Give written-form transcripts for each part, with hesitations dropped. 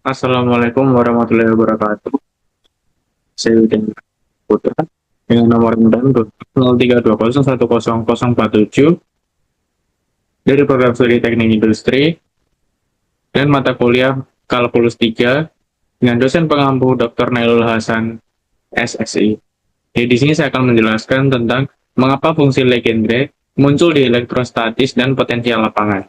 Assalamualaikum warahmatullahi wabarakatuh. Saya Udin Putra dengan nomor undangan 0320101047 dari program studi teknik industri dan mata kuliah Kalkulus 3 dengan dosen pengampu Dr. Nailul Hasan, SSI. Jadi di sini saya akan menjelaskan tentang mengapa fungsi Legendre muncul di elektrostatis dan potensial lapangan.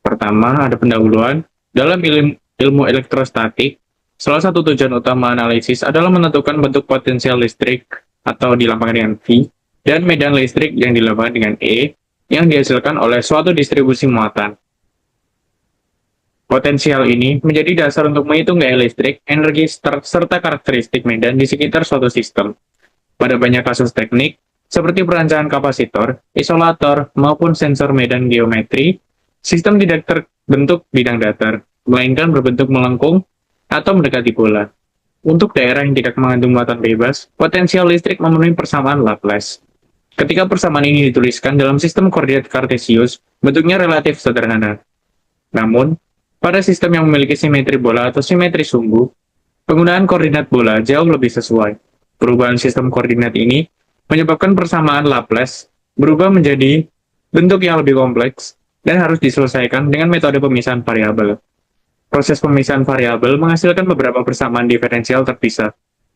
Pertama, ada pendahuluan. Dalam ilmu elektrostatik, salah satu tujuan utama analisis adalah menentukan bentuk potensial listrik atau dilambangkan dengan V dan medan listrik yang dilambangkan dengan E yang dihasilkan oleh suatu distribusi muatan. Potensial ini menjadi dasar untuk menghitung gaya listrik, energi, serta karakteristik medan di sekitar suatu sistem. Pada banyak kasus teknik, seperti perancangan kapasitor, isolator, maupun sensor medan geometri, sistem tidak terbentuk bidang datar, melainkan berbentuk melengkung atau mendekati bola. Untuk daerah yang tidak mengandung muatan bebas, potensial listrik memenuhi persamaan Laplace. Ketika persamaan ini dituliskan dalam sistem koordinat Kartesius, bentuknya relatif sederhana. Namun, pada sistem yang memiliki simetri bola atau simetri sumbu, penggunaan koordinat bola jauh lebih sesuai. Perubahan sistem koordinat ini menyebabkan persamaan Laplace berubah menjadi bentuk yang lebih kompleks dan harus diselesaikan dengan metode pemisahan variabel. Proses pemisahan variabel menghasilkan beberapa persamaan diferensial terpisah,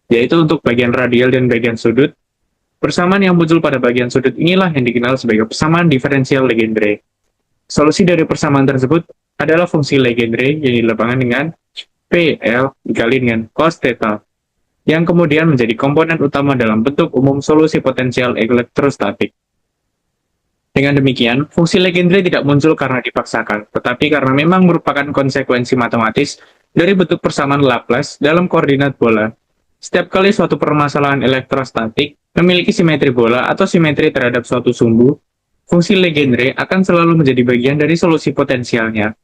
yaitu untuk bagian radial dan bagian sudut. Persamaan yang muncul pada bagian sudut inilah yang dikenal sebagai persamaan diferensial Legendre. Solusi dari persamaan tersebut adalah fungsi Legendre yang dilambangkan dengan PL dikali dengan cos theta, yang kemudian menjadi komponen utama dalam bentuk umum solusi potensial elektrostatik. Dengan demikian, fungsi Legendre tidak muncul karena dipaksakan, tetapi karena memang merupakan konsekuensi matematis dari bentuk persamaan Laplace dalam koordinat bola. Setiap kali suatu permasalahan elektrostatik memiliki simetri bola atau simetri terhadap suatu sumbu, fungsi Legendre akan selalu menjadi bagian dari solusi potensialnya.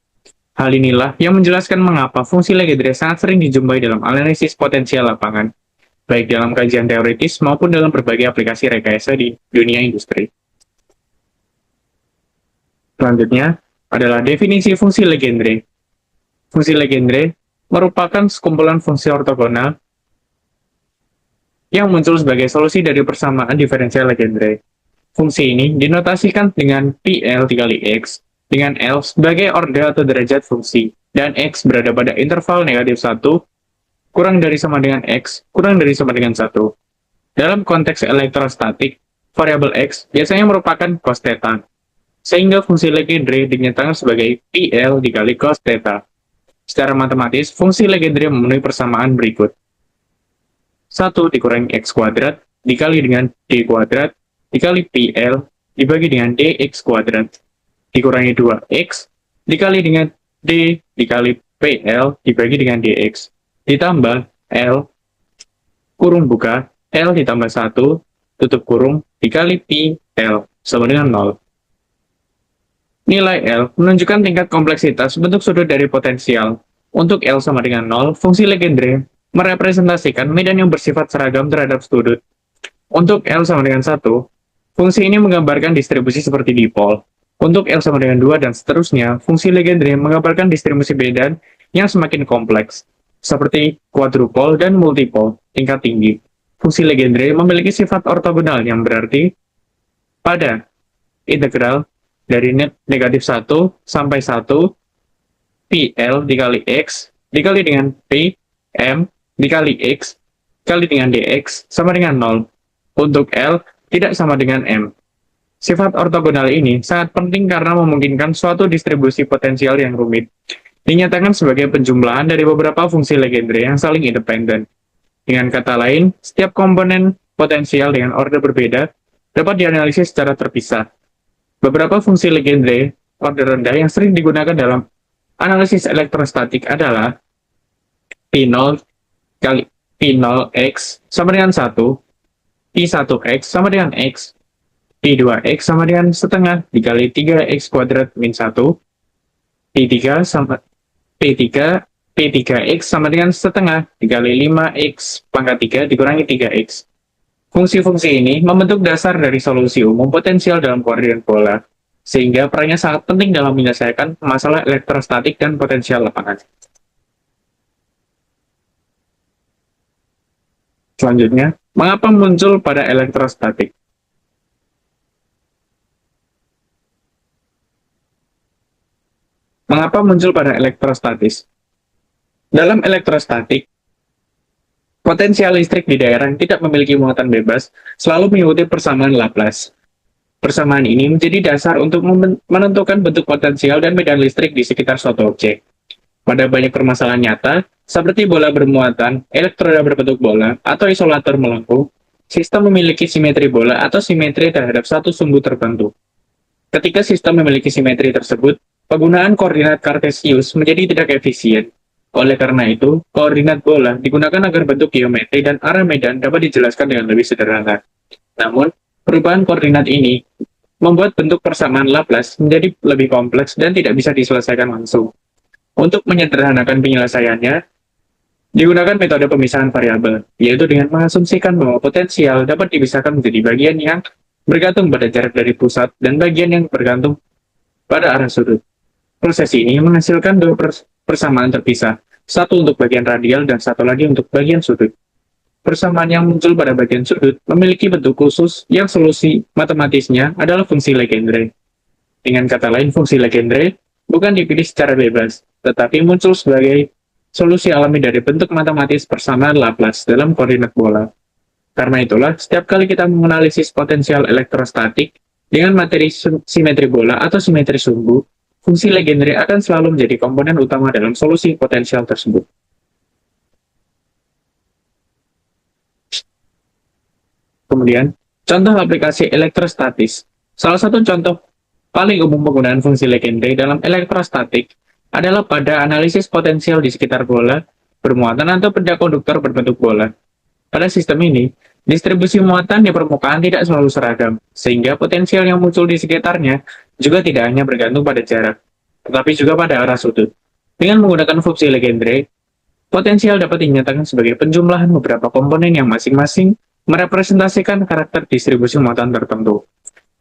Hal inilah yang menjelaskan mengapa fungsi Legendre sangat sering dijumpai dalam analisis potensial lapangan, baik dalam kajian teoritis maupun dalam berbagai aplikasi rekayasa di dunia industri. Selanjutnya adalah definisi fungsi Legendre. Fungsi Legendre merupakan sekumpulan fungsi ortogonal yang muncul sebagai solusi dari persamaan diferensial Legendre. Fungsi ini dinotasikan dengan PL dikali X, dengan L sebagai orde atau derajat fungsi, dan X berada pada interval negatif 1, kurang dari sama dengan X, kurang dari sama dengan 1. Dalam konteks elektrostatik, variabel X biasanya merupakan cos theta, sehingga fungsi Legendre dinyatakan sebagai PL dikali cos theta. Secara matematis, fungsi Legendre memenuhi persamaan berikut. 1 dikurangi X kuadrat dikali dengan D kuadrat dikali PL dibagi dengan DX kuadrat dikurangi 2X dikali dengan D dikali PL dibagi dengan DX ditambah L kurung buka L ditambah 1 tutup kurung dikali PL sama dengan 0. Nilai L menunjukkan tingkat kompleksitas bentuk sudut dari potensial. Untuk L sama dengan 0, fungsi Legendre merepresentasikan medan yang bersifat seragam terhadap sudut. Untuk L sama dengan 1, fungsi ini menggambarkan distribusi seperti dipol. Untuk L sama dengan 2 dan seterusnya, fungsi Legendre menggambarkan distribusi medan yang semakin kompleks, seperti quadrupol dan multipol tingkat tinggi. Fungsi Legendre memiliki sifat ortogonal yang berarti pada integral dari negatif 1 sampai 1, PL dikali X, dikali dengan P, M, dikali X, dikali dengan DX, sama dengan 0. Untuk L, tidak sama dengan M. Sifat ortogonal ini sangat penting karena memungkinkan suatu distribusi potensial yang rumit, dinyatakan sebagai penjumlahan dari beberapa fungsi Legendre yang saling independen. Dengan kata lain, setiap komponen potensial dengan orde berbeda dapat dianalisis secara terpisah. Beberapa fungsi Legendre orde rendah yang sering digunakan dalam analisis elektrostatik adalah P0 kali P0x sama dengan 1, P1x sama dengan X, P2x sama dengan setengah dikali 3x kuadrat min 1, P3 sama P3, P3x sama dengan setengah dikali 5x pangkat 3 dikurangi 3x. Fungsi-fungsi ini membentuk dasar dari solusi umum potensial dalam koordinat bola. sehingga perannya sangat penting dalam menyelesaikan masalah elektrostatik dan potensial lapangan. Selanjutnya, mengapa muncul pada elektrostatik? Mengapa muncul pada elektrostatis? Dalam elektrostatik, potensial listrik di daerah yang tidak memiliki muatan bebas selalu mengikuti persamaan Laplace. Persamaan ini menjadi dasar untuk menentukan bentuk potensial dan medan listrik di sekitar suatu objek. Pada banyak permasalahan nyata, seperti bola bermuatan, elektroda berbentuk bola, atau isolator melengkung, sistem memiliki simetri bola atau simetri terhadap satu sumbu tertentu. Ketika sistem memiliki simetri tersebut, penggunaan koordinat Cartesius menjadi tidak efisien. Oleh karena itu, koordinat bola digunakan agar bentuk geometri dan arah medan dapat dijelaskan dengan lebih sederhana. Namun, perubahan koordinat ini membuat bentuk persamaan Laplace menjadi lebih kompleks dan tidak bisa diselesaikan langsung. Untuk menyederhanakan penyelesaiannya, digunakan metode pemisahan variabel, yaitu dengan mengasumsikan bahwa potensial dapat dipisahkan menjadi bagian yang bergantung pada jarak dari pusat dan bagian yang bergantung pada arah sudut. Proses ini menghasilkan dua persamaan terpisah, satu untuk bagian radial dan satu lagi untuk bagian sudut. Persamaan yang muncul pada bagian sudut memiliki bentuk khusus yang solusi matematisnya adalah fungsi Legendre. Dengan kata lain, fungsi Legendre bukan dipilih secara bebas, tetapi muncul sebagai solusi alami dari bentuk matematis persamaan Laplace dalam koordinat bola. Karena itulah, setiap kali kita menganalisis potensial elektrostatik dengan materi simetri bola atau simetri sumbu, fungsi Legendre akan selalu menjadi komponen utama dalam solusi potensial tersebut. Kemudian, contoh aplikasi elektrostatis. Salah satu contoh paling umum penggunaan fungsi Legendre dalam elektrostatik adalah pada analisis potensial di sekitar bola, bermuatan atau benda konduktor berbentuk bola. Pada sistem ini, distribusi muatan di permukaan tidak selalu seragam, sehingga potensial yang muncul di sekitarnya juga tidak hanya bergantung pada jarak, tetapi juga pada arah sudut. Dengan menggunakan fungsi Legendre, potensial dapat dinyatakan sebagai penjumlahan beberapa komponen yang masing-masing merepresentasikan karakter distribusi muatan tertentu.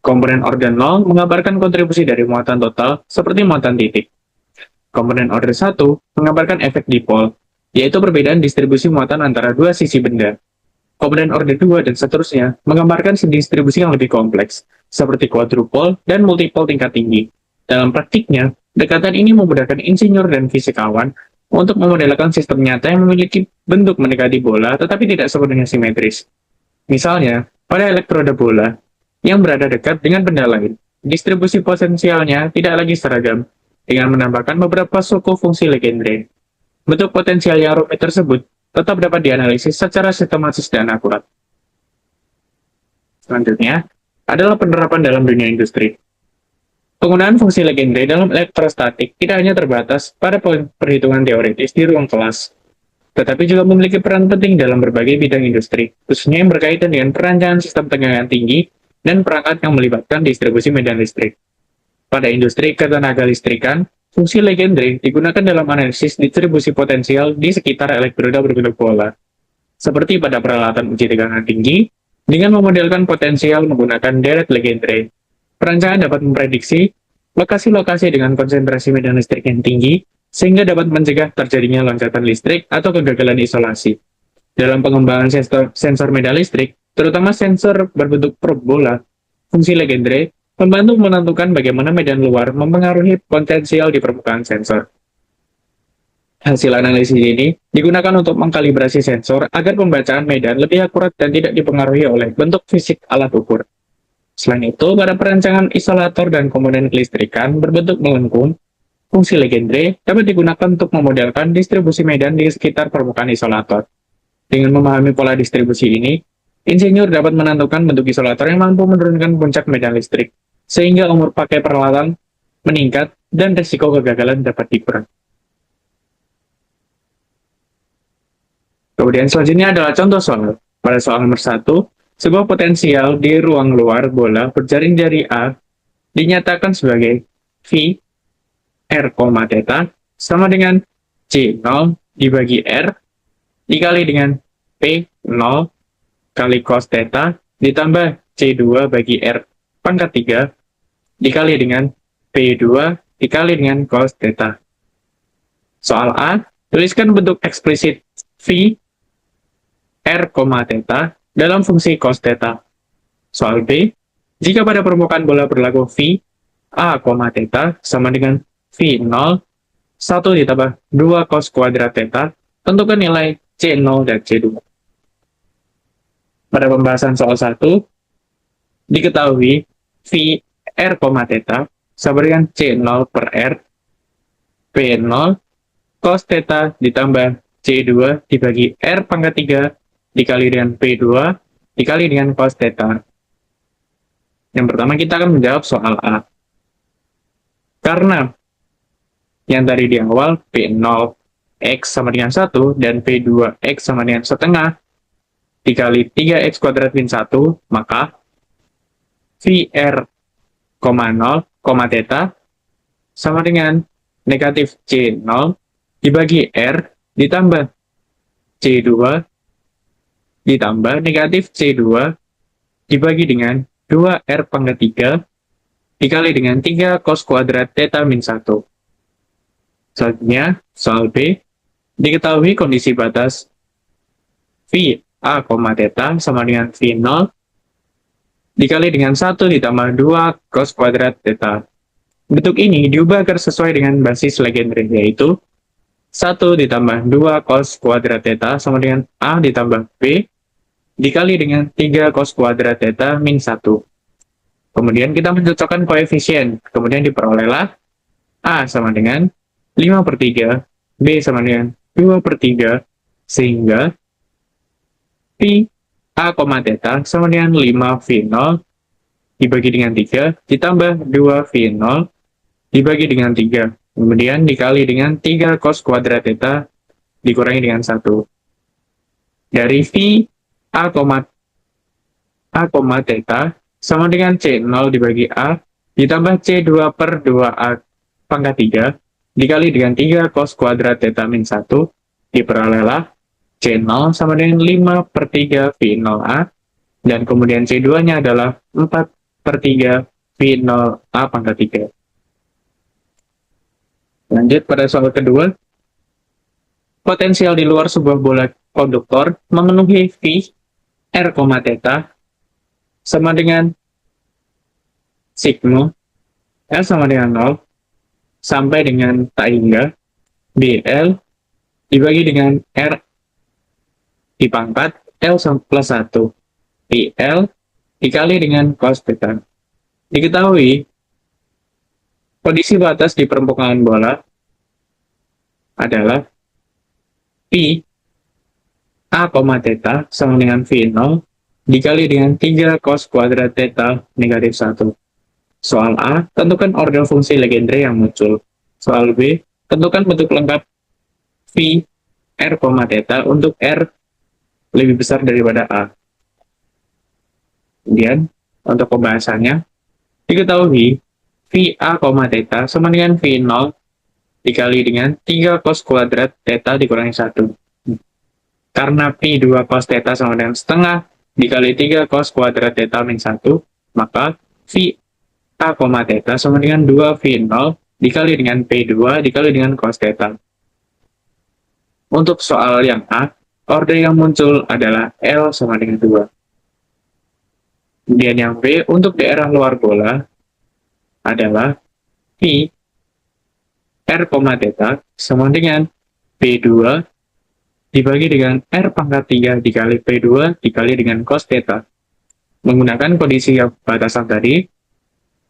Komponen order 0 menggambarkan kontribusi dari muatan total seperti muatan titik. Komponen order 1 menggambarkan efek dipol, yaitu perbedaan distribusi muatan antara dua sisi benda. Komponen order 2 dan seterusnya menggambarkan distribusi yang lebih kompleks, seperti quadrupole dan multipole tingkat tinggi. Dalam praktiknya, dekatan ini memudahkan insinyur dan fisikawan untuk memodelkan sistem nyata yang memiliki bentuk mendekati bola tetapi tidak sepenuhnya simetris. Misalnya, pada elektroda bola yang berada dekat dengan benda lain, distribusi potensialnya tidak lagi seragam, dengan menambahkan beberapa suku fungsi Legendre. Bentuk potensial yang rumit tersebut tetap dapat dianalisis secara sistematis dan akurat. Selanjutnya, adalah penerapan dalam dunia industri. Penggunaan fungsi Legendre dalam elektrostatik tidak hanya terbatas pada perhitungan teoritis di ruang kelas, tetapi juga memiliki peran penting dalam berbagai bidang industri, khususnya yang berkaitan dengan perancangan sistem tegangan tinggi dan perangkat yang melibatkan distribusi medan listrik. Pada industri ketenaga listrikan, fungsi Legendre digunakan dalam analisis distribusi potensial di sekitar elektroda berbentuk bola. Seperti pada peralatan uji tegangan tinggi, dengan memodelkan potensial menggunakan deret Legendre, perancangan dapat memprediksi lokasi-lokasi dengan konsentrasi medan listrik yang tinggi, sehingga dapat mencegah terjadinya loncatan listrik atau kegagalan isolasi. Dalam pengembangan sensor medan listrik, terutama sensor berbentuk probe bola, fungsi Legendre membantu menentukan bagaimana medan luar mempengaruhi potensial di permukaan sensor. Hasil analisis ini digunakan untuk mengkalibrasi sensor agar pembacaan medan lebih akurat dan tidak dipengaruhi oleh bentuk fisik alat ukur. Selain itu, pada perancangan isolator dan komponen kelistrikan berbentuk melengkung, fungsi Legendre dapat digunakan untuk memodelkan distribusi medan di sekitar permukaan isolator. Dengan memahami pola distribusi ini, insinyur dapat menentukan bentuk isolator yang mampu menurunkan puncak medan listrik, sehingga umur pakai peralatan meningkat dan risiko kegagalan dapat dikurangi. Kemudian selanjutnya adalah contoh soal. Pada soal nomor 1, sebuah potensial di ruang luar bola berjaring jari A dinyatakan sebagai V R, theta sama dengan C0 dibagi R dikali dengan P0 kali cos theta ditambah C2 bagi R pangkat 3 dikali dengan P2 dikali dengan cos theta. Soal A, tuliskan bentuk eksplisit V R, theta dalam fungsi cos theta. Soal B, jika pada permukaan bola berlaku V A, theta sama dengan V0, 1 ditambah 2 cos kuadrat theta, tentukan nilai C0 dan C2. Pada pembahasan soal 1, diketahui V R, theta sama dengan C0 per R, P0 cos theta ditambah C2 dibagi R pangkat 3 dikali dengan P2 dikali dengan cos theta. Yang pertama kita akan menjawab soal A. Karena yang tadi di awal P0 X sama dengan 1 dan P2 X sama dengan setengah dikali 3X kuadrat min 1, maka VR, 0, theta sama dengan negatif C0 dibagi R ditambah C2 ditambah negatif C2 dibagi dengan 2R pangkat 3 dikali dengan 3 cos kuadrat theta min 1. Selanjutnya, soal B, diketahui kondisi batas V A, theta sama dengan V0 dikali dengan 1 ditambah 2 cos kuadrat theta. Bentuk ini diubah agar sesuai dengan basis Legendre, yaitu 1 ditambah 2 cos kuadrat theta sama dengan A ditambah B dikali dengan 3 cos kuadrat theta min 1. Kemudian kita mencocokkan koefisien, kemudian diperolehlah A sama dengan 5/3, B sama dengan 2/3, sehingga Pi A, theta sama dengan 5V0 dibagi dengan 3 ditambah 2V0 dibagi dengan 3. Kemudian dikali dengan 3 cos kuadrat theta dikurangi dengan 1. Dari V A, theta sama dengan C0 dibagi A ditambah C2 per 2A pangkat 3 dikali dengan 3 cos kuadrat theta min 1 diperolehlah C0 sama dengan 5/3 V0A dan kemudian C2-nya adalah 4/3 V0A pangkat 3. Lanjut pada soal kedua. Potensial di luar sebuah bola konduktor memenuhi V R, theta sama dengan sigma L sama dengan 0 sampai dengan tak hingga BL dibagi dengan R dipangkat L plus 1 PL dikali dengan cos theta. Diketahui kondisi batas di permukaan bola adalah P A, theta sama dengan V0 dikali dengan 3 cos kuadrat theta negatif 1. Soal A, tentukan ordel fungsi Legendre yang muncul. Soal B, tentukan bentuk lengkap V R, theta untuk R lebih besar daripada A. Kemudian, untuk pembahasannya, diketahui V A, theta sama dengan V0 dikali dengan 3 cos kuadrat theta dikurangi 1. Karena P2 cos theta sama dengan setengah dikali 3 cos kuadrat theta min 1, maka V A, theta sama dengan 2V0 dikali dengan P2 dikali dengan cos theta. Untuk soal yang A, ordel yang muncul adalah L sama dengan 2. Kemudian yang B, untuk daerah luar bola adalah V R, theta sama dengan P2 dibagi dengan R pangkat 3 dikali P2 dikali dengan cos theta. Menggunakan kondisi batasan tadi,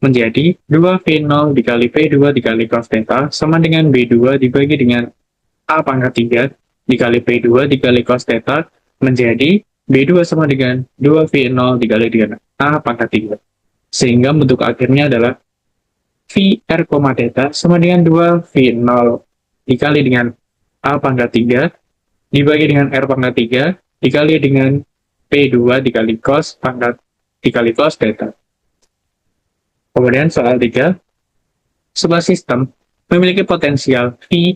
menjadi 2V0 dikali P2 dikali cos theta sama dengan B2 dibagi dengan A pangkat 3 dikali P2 dikali cos theta menjadi B2 sama dengan 2V0 dikali dengan A pangkat 3. Sehingga bentuk akhirnya adalah V R, theta sama dengan 2V0 dikali dengan A pangkat 3 dibagi dengan R pangkat 3 dikali dengan P2 dikali cos pangkat dikali cos theta. Kemudian soal 3, sebuah sistem memiliki potensial V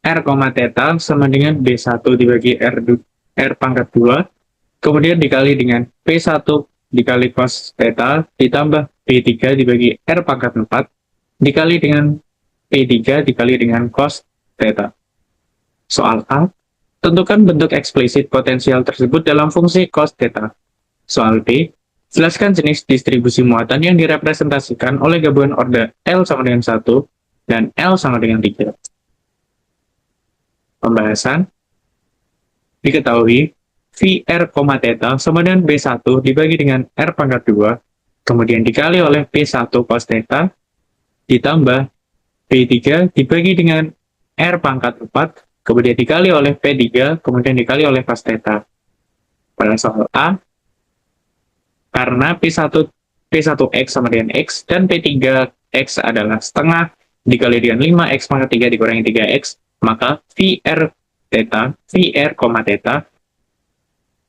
R, theta sama dengan B1 dibagi R pangkat 2, kemudian dikali dengan P1 dikali cos theta ditambah P3 dibagi R pangkat 4 dikali dengan P3 dikali dengan cos theta. Soal A, tentukan bentuk eksplisit potensial tersebut dalam fungsi cos theta. Soal B, jelaskan jenis distribusi muatan yang direpresentasikan oleh gabungan order L sama dengan 1 dan L sama dengan 3. Pembahasan, diketahui VR, theta sama dengan B1 dibagi dengan R pangkat 2, kemudian dikali oleh P1 cos theta, ditambah P3 dibagi dengan R pangkat 4, kemudian dikali oleh P3, kemudian dikali oleh cos theta. Pada soal A, karena P1X sama dengan X, dan P3X adalah setengah dikali dengan 5X pangkat 3 dikurangi 3X, maka VR theta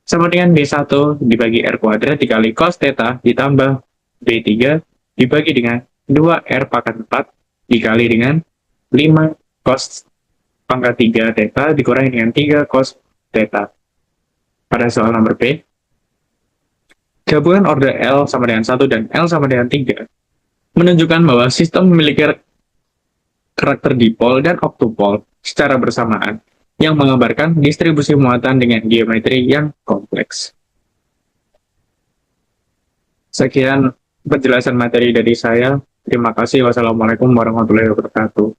sama dengan B1 dibagi R kuadrat dikali cos theta ditambah B3 dibagi dengan 2R pangkat 4 dikali dengan 5 cos pangkat 3 theta dikurangi dengan 3 cos theta. Pada soal nomor B, gabungan order L sama dengan 1 dan L sama dengan 3 menunjukkan bahwa sistem memiliki karakter dipol dan oktupol secara bersamaan yang menggambarkan distribusi muatan dengan geometri yang kompleks. Sekian penjelasan materi dari saya. Terima kasih. Wassalamualaikum warahmatullahi wabarakatuh.